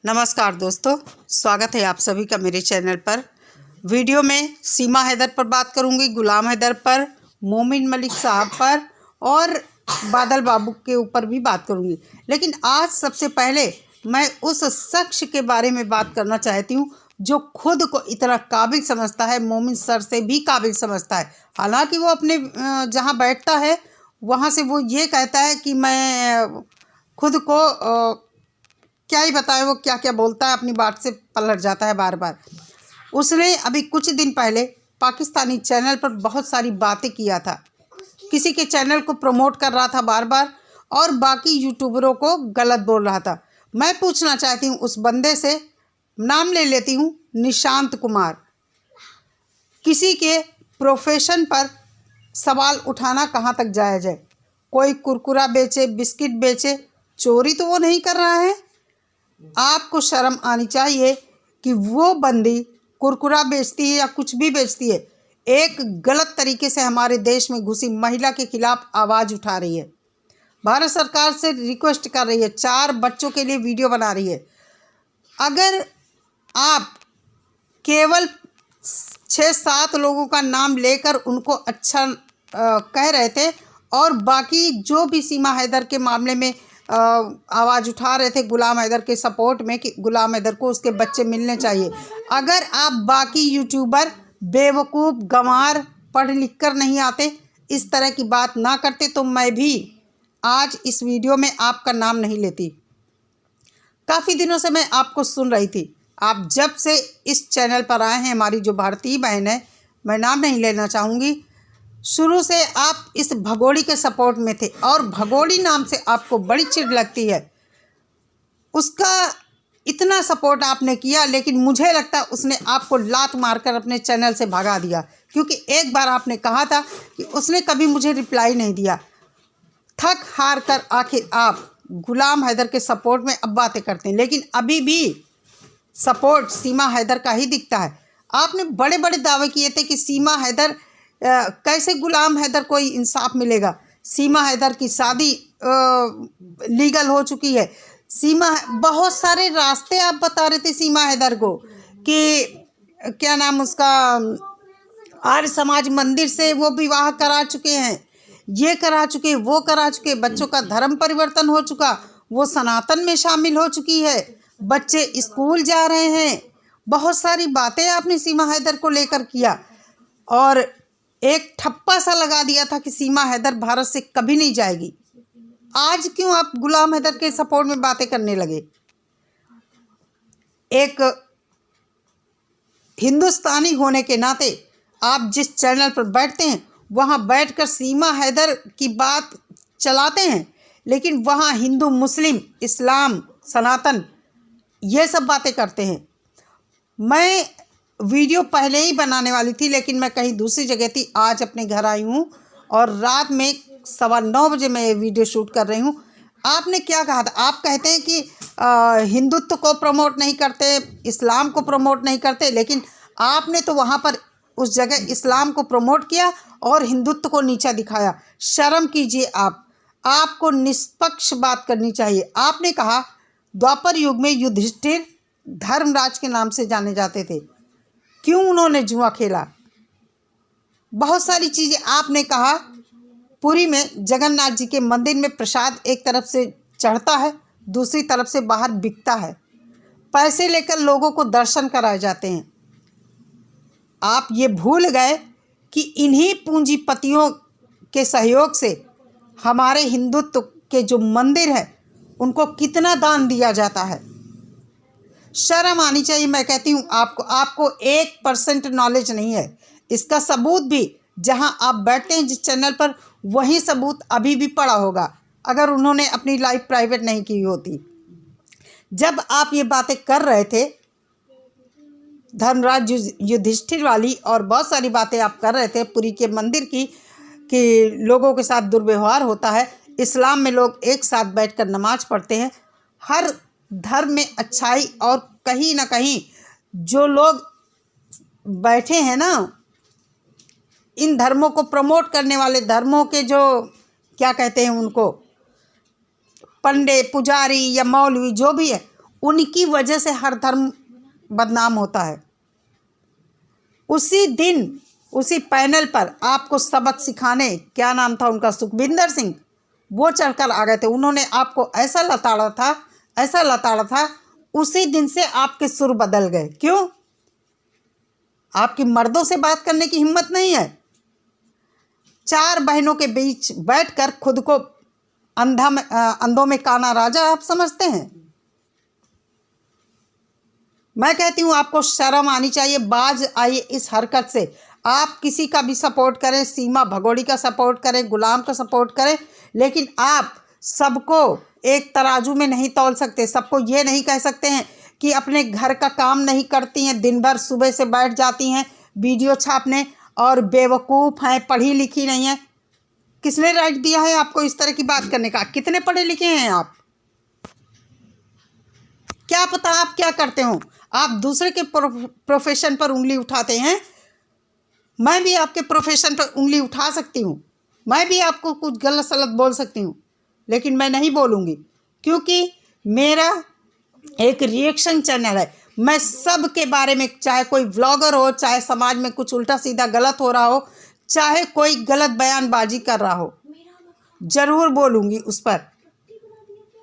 नमस्कार दोस्तों, स्वागत है आप सभी का मेरे चैनल पर। वीडियो में सीमा हैदर पर बात करूंगी, गुलाम हैदर पर, मोमिन मलिक साहब पर और बादल बाबू के ऊपर भी बात करूंगी। लेकिन आज सबसे पहले मैं उस शख्स के बारे में बात करना चाहती हूं जो खुद को इतना काबिल समझता है, मोमिन सर से भी काबिल समझता है। हालांकि वो अपने जहां बैठता है वहां से वो ये कहता है कि मैं खुद को क्या ही बताएं, वो क्या क्या बोलता है, अपनी बात से पलट जाता है बार बार। उसने अभी कुछ दिन पहले पाकिस्तानी चैनल पर बहुत सारी बातें किया था, किसी के चैनल को प्रमोट कर रहा था बार बार और बाकी यूट्यूबरों को गलत बोल रहा था। मैं पूछना चाहती हूँ उस बंदे से, नाम ले लेती हूँ, निशांत कुमार। किसी के प्रोफेशन पर सवाल उठाना कहाँ तक जायज़ है? कोई कुरकुरा बेचे, बिस्किट बेचे, चोरी तो वो नहीं कर रहा है। आपको शर्म आनी चाहिए कि वो बंदी कुरकुरा बेचती है या कुछ भी बेचती है, एक गलत तरीके से हमारे देश में घुसी महिला के खिलाफ आवाज़ उठा रही है, भारत सरकार से रिक्वेस्ट कर रही है, 4 बच्चों के लिए वीडियो बना रही है। अगर आप केवल 6-7 लोगों का नाम लेकर उनको अच्छा कह रहे थे और बाकी जो भी सीमा हैदर के मामले में आवाज़ उठा रहे थे गुलाम हैदर के सपोर्ट में कि गुलाम हैदर को उसके बच्चे मिलने चाहिए, अगर आप बाकी यूट्यूबर बेवकूफ़, गंवार, पढ़ लिख कर नहीं आते, इस तरह की बात ना करते, तो मैं भी आज इस वीडियो में आपका नाम नहीं लेती। काफ़ी दिनों से मैं आपको सुन रही थी। आप जब से इस चैनल पर आए हैं, हमारी जो भारतीय बहन है, मैं नाम नहीं लेना चाहूँगी, शुरू से आप इस भगोड़ी के सपोर्ट में थे और भगोड़ी नाम से आपको बड़ी चिढ़ लगती है। उसका इतना सपोर्ट आपने किया, लेकिन मुझे लगता है उसने आपको लात मारकर अपने चैनल से भगा दिया, क्योंकि एक बार आपने कहा था कि उसने कभी मुझे रिप्लाई नहीं दिया। थक हार कर आखिर आप गुलाम हैदर के सपोर्ट में अब बातें करते हैं, लेकिन अभी भी सपोर्ट सीमा हैदर का ही दिखता है। आपने बड़े बड़े दावे किए थे कि सीमा हैदर कैसे गुलाम हैदर को इंसाफ मिलेगा। सीमा हैदर की शादी लीगल हो चुकी है। बहुत सारे रास्ते आप बता रहे थे सीमा हैदर को कि क्या नाम उसका, आर्य समाज मंदिर से वो विवाह करा चुके हैं, ये करा चुके, वो करा चुके, बच्चों का धर्म परिवर्तन हो चुका, वो सनातन में शामिल हो चुकी है, बच्चे स्कूल जा रहे हैं। बहुत सारी बातें आपने सीमा हैदर को लेकर किया और एक ठप्पा सा लगा दिया था कि सीमा हैदर भारत से कभी नहीं जाएगी। आज क्यों आप गुलाम हैदर के सपोर्ट में बातें करने लगे? एक हिंदुस्तानी होने के नाते आप जिस चैनल पर बैठते हैं वहां बैठकर सीमा हैदर की बात चलाते हैं, लेकिन वहां हिंदू, मुस्लिम, इस्लाम, सनातन, ये सब बातें करते हैं। मैं वीडियो पहले ही बनाने वाली थी, लेकिन मैं कहीं दूसरी जगह थी। आज अपने घर आई हूँ और रात में 9:15 बजे मैं ये वीडियो शूट कर रही हूँ। आपने क्या कहा था? आप कहते हैं कि हिंदुत्व को प्रमोट नहीं करते, इस्लाम को प्रमोट नहीं करते, लेकिन आपने तो वहाँ पर उस जगह इस्लाम को प्रमोट किया और हिंदुत्व को नीचा दिखाया। शर्म कीजिए आपको निष्पक्ष बात करनी चाहिए। आपने कहा द्वापर युग में युधिष्ठिर धर्मराज के नाम से जाने जाते थे, क्यों उन्होंने जुआ खेला? बहुत सारी चीज़ें आपने कहा। पुरी में जगन्नाथ जी के मंदिर में प्रसाद एक तरफ से चढ़ता है, दूसरी तरफ से बाहर बिकता है, पैसे लेकर लोगों को दर्शन कराए जाते हैं। आप ये भूल गए कि इन्हीं पूंजीपतियों के सहयोग से हमारे हिंदुत्व के जो मंदिर हैं उनको कितना दान दिया जाता है। शर्म आनी चाहिए। मैं कहती हूँ आपको 1% नॉलेज नहीं है। इसका सबूत भी जहां आप बैठते हैं जिस चैनल पर, वही सबूत अभी भी पड़ा होगा, अगर उन्होंने अपनी लाइफ प्राइवेट नहीं की होती। जब आप ये बातें कर रहे थे धर्मराज युधिष्ठिर वाली और बहुत सारी बातें आप कर रहे थे पुरी के मंदिर की, कि लोगों के साथ दुर्व्यवहार होता है, इस्लाम में लोग एक साथ बैठकर नमाज पढ़ते हैं, हर धर्म में अच्छाई, और कहीं ना कहीं जो लोग बैठे हैं ना, इन धर्मों को प्रमोट करने वाले, धर्मों के जो क्या कहते हैं उनको, पंडे, पुजारी या मौलवी जो भी है, उनकी वजह से हर धर्म बदनाम होता है। उसी दिन उसी पैनल पर आपको सबक सिखाने, क्या नाम था उनका, सुखविंदर सिंह, वो चढ़कर आ गए थे। उन्होंने आपको ऐसा लताड़ा था, उसी दिन से आपके सुर बदल गए। क्यों? आपकी मर्दों से बात करने की हिम्मत नहीं है। 4 बहनों के बीच बैठकर खुद को अंधों में काना राजा आप समझते हैं। मैं कहती हूँ आपको शर्म आनी चाहिए, बाज आइए इस हरकत से। आप किसी का भी सपोर्ट करें, सीमा भगोड़ी का सपोर्ट करें, गुलाम का सपोर्ट करें, लेकिन आप सबको एक तराजू में नहीं तौल सकते। सबको ये नहीं कह सकते हैं कि अपने घर का काम नहीं करती हैं, दिन भर सुबह से बैठ जाती हैं वीडियो छापने और बेवकूफ़ हैं, पढ़ी लिखी नहीं हैं। किसने राइट दिया है आपको इस तरह की बात करने का? कितने पढ़े लिखे हैं आप? क्या पता आप क्या करते हो? आप दूसरे के प्रोफेशन पर उंगली उठाते हैं। मैं भी आपके प्रोफेशन पर उंगली उठा सकती हूँ, मैं भी आपको कुछ गलत सलत बोल सकती हूँ, लेकिन मैं नहीं बोलूँगी, क्योंकि मेरा एक रिएक्शन चैनल है। मैं सब के बारे में, चाहे कोई व्लॉगर हो, चाहे समाज में कुछ उल्टा सीधा गलत हो रहा हो, चाहे कोई गलत बयानबाजी कर रहा हो, ज़रूर बोलूँगी उस पर।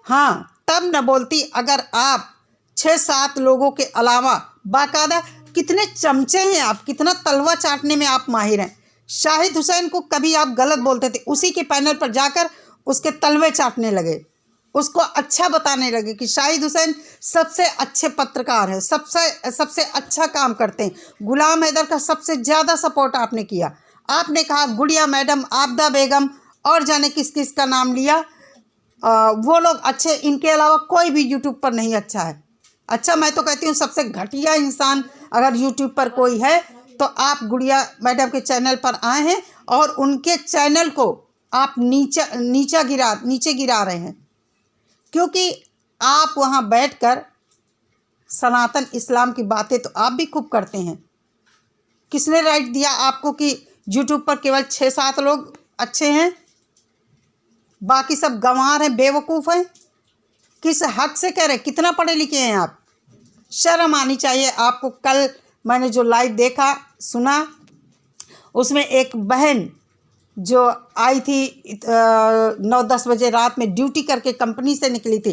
हाँ, तब न बोलती अगर आप 6-7 लोगों के अलावा बाकायदा, कितने चमचे हैं आप, कितना तलवा चाटने में आप माहिर हैं। शाहिद हुसैन को कभी आप गलत बोलते थे, उसी के पैनल पर जाकर उसके तलवे चाटने लगे, उसको अच्छा बताने लगे कि शाहिद हुसैन सबसे अच्छे पत्रकार हैं, सबसे अच्छा काम करते हैं। गुलाम हैदर का सबसे ज़्यादा सपोर्ट आपने किया। आपने कहा गुड़िया मैडम, आबदा बेगम और जाने किस किस का नाम लिया, वो लोग अच्छे, इनके अलावा कोई भी यूट्यूब पर नहीं अच्छा है। अच्छा, मैं तो कहती हूँ सबसे घटिया इंसान अगर यूट्यूब पर कोई है तो आप गुड़िया मैडम के चैनल पर आए हैं और उनके चैनल को आप नीचे गिरा रहे हैं, क्योंकि आप वहाँ बैठकर सनातन इस्लाम की बातें तो आप भी खूब करते हैं। किसने राइट दिया आपको कि यूट्यूब पर केवल 6-7 लोग अच्छे हैं, बाकी सब गंवार हैं, बेवकूफ़ हैं? किस हक से कह रहे? कितना पढ़े लिखे हैं आप? शर्म आनी चाहिए आपको। कल मैंने जो लाइव देखा सुना, उसमें एक बहन जो आई थी 9-10 बजे रात में ड्यूटी करके कंपनी से निकली थी,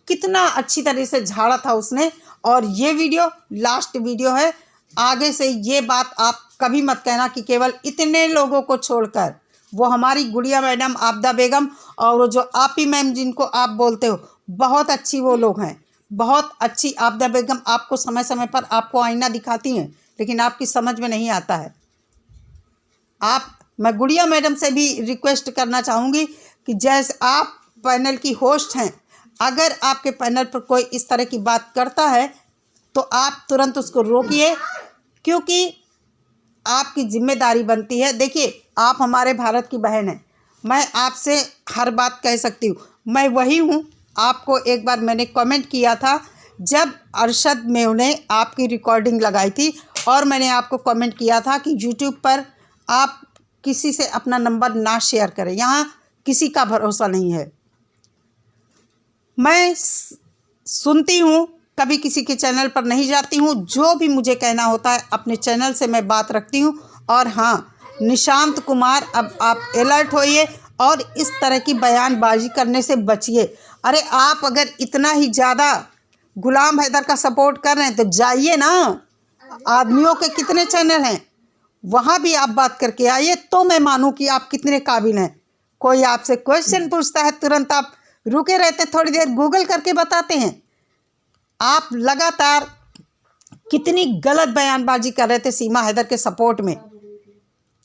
कितना अच्छी तरह से झाड़ा था उसने। और ये वीडियो लास्ट वीडियो है, आगे से ये बात आप कभी मत कहना कि केवल इतने लोगों को छोड़कर, वो हमारी गुड़िया मैडम, आबदा बेगम और वो जो आपी मैम जिनको आप बोलते हो, बहुत अच्छी वो लोग हैं, बहुत अच्छी। आबदा बेगम आपको समय समय पर आपको आईना दिखाती हैं, लेकिन आपकी समझ में नहीं आता है। मैं गुड़िया मैडम से भी रिक्वेस्ट करना चाहूँगी कि जैसे आप पैनल की होस्ट हैं, अगर आपके पैनल पर कोई इस तरह की बात करता है तो आप तुरंत उसको रोकिए, क्योंकि आपकी जिम्मेदारी बनती है। देखिए, आप हमारे भारत की बहन हैं, मैं आपसे हर बात कह सकती हूँ। मैं वही हूँ, आपको एक बार मैंने कमेंट किया था जब अरशद मेव ने आपकी रिकॉर्डिंग लगाई थी, और मैंने आपको कमेंट किया था कि यूट्यूब पर आप किसी से अपना नंबर ना शेयर करें, यहाँ किसी का भरोसा नहीं है। मैं सुनती हूँ, कभी किसी के चैनल पर नहीं जाती हूँ, जो भी मुझे कहना होता है अपने चैनल से मैं बात रखती हूँ। और हाँ, निशांत कुमार, अब आप अलर्ट होइए और इस तरह की बयानबाजी करने से बचिए। अरे आप अगर इतना ही ज़्यादा गुलाम हैदर का सपोर्ट कर रहे हैं तो जाइए ना, आदमियों के कितने चैनल हैं, वहाँ भी आप बात करके आइए, तो मैं मानूँ कि आप कितने काबिल हैं। कोई आपसे क्वेश्चन पूछता है, तुरंत आप रुके रहते, थोड़ी देर गूगल करके बताते हैं। आप लगातार कितनी गलत बयानबाजी कर रहे थे सीमा हैदर के सपोर्ट में,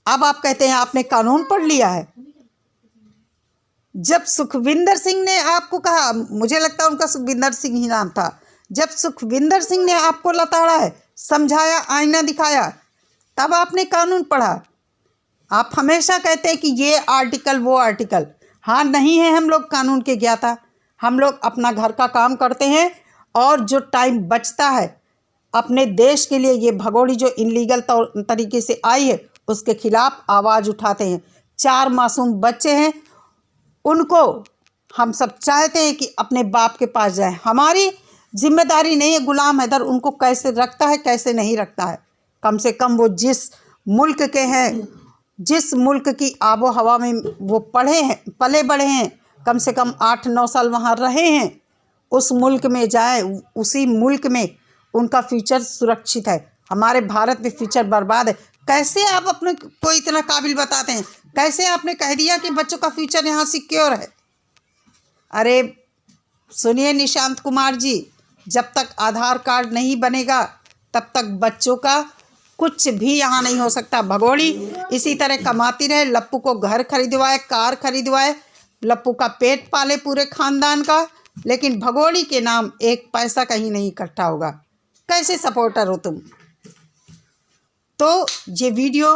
अब आप कहते हैं आपने कानून पढ़ लिया है। जब सुखविंदर सिंह ने आपको कहा, मुझे लगता है उनका सुखविंदर सिंह ही नाम था, जब सुखविंदर सिंह ने आपको लताड़ा है, समझाया, आईना दिखाया, तब आपने कानून पढ़ा। आप हमेशा कहते हैं कि ये आर्टिकल वो आर्टिकल, हाँ नहीं है हम लोग कानून के ज्ञाता, हम लोग अपना घर का काम करते हैं और जो टाइम बचता है अपने देश के लिए, ये भगोड़ी जो इलीगल तरीके से आई है उसके खिलाफ आवाज़ उठाते हैं। 4 मासूम बच्चे हैं, उनको हम सब चाहते हैं कि अपने बाप के पास जाए। हमारी जिम्मेदारी नहीं है गुलाम हैदर उनको कैसे रखता है कैसे नहीं रखता है। कम से कम वो जिस मुल्क के हैं, जिस मुल्क की आबो हवा में वो पढ़े हैं, पले बढ़े हैं, कम से कम 8-9 साल वहाँ रहे हैं, उस मुल्क में जाए, उसी मुल्क में उनका फ्यूचर सुरक्षित है। हमारे भारत में फ्यूचर बर्बाद है। कैसे आप अपने को इतना काबिल बताते हैं? कैसे आपने कह दिया कि बच्चों का फ्यूचर यहाँ सिक्योर है? अरे सुनिए निशांत कुमार जी, जब तक आधार कार्ड नहीं बनेगा तब तक बच्चों का कुछ भी यहाँ नहीं हो सकता। भगोड़ी इसी तरह कमाती रहे, लप्पू को घर खरीदवाए, कार खरीदवाए, लप्पू का पेट पाले पूरे खानदान का, लेकिन भगोड़ी के नाम एक पैसा कहीं नहीं इकट्ठा होगा। कैसे सपोर्टर हो तुम? तो ये वीडियो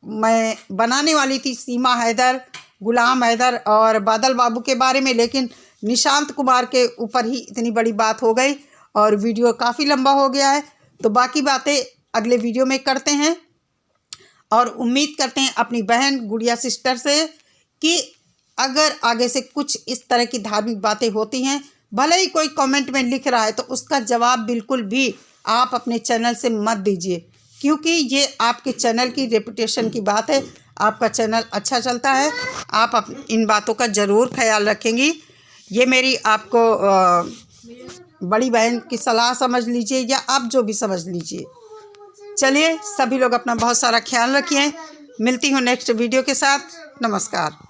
मैं बनाने वाली थी सीमा हैदर, गुलाम हैदर और बादल बाबू के बारे में, लेकिन निशांत कुमार के ऊपर ही इतनी बड़ी बात हो गई और वीडियो काफ़ी लंबा हो गया है। तो बाकी बातें अगले वीडियो में करते हैं और उम्मीद करते हैं अपनी बहन गुड़िया सिस्टर से कि अगर आगे से कुछ इस तरह की धार्मिक बातें होती हैं, भले ही कोई कमेंट में लिख रहा है, तो उसका जवाब बिल्कुल भी आप अपने चैनल से मत दीजिए, क्योंकि ये आपके चैनल की रेपुटेशन की बात है। आपका चैनल अच्छा चलता है, आप इन बातों का ज़रूर ख्याल रखेंगी। ये मेरी आपको बड़ी बहन की सलाह समझ लीजिए या आप जो भी समझ लीजिए। चलिए सभी लोग अपना बहुत सारा ख्याल रखिए। मिलती हूँ नेक्स्ट वीडियो के साथ। नमस्कार।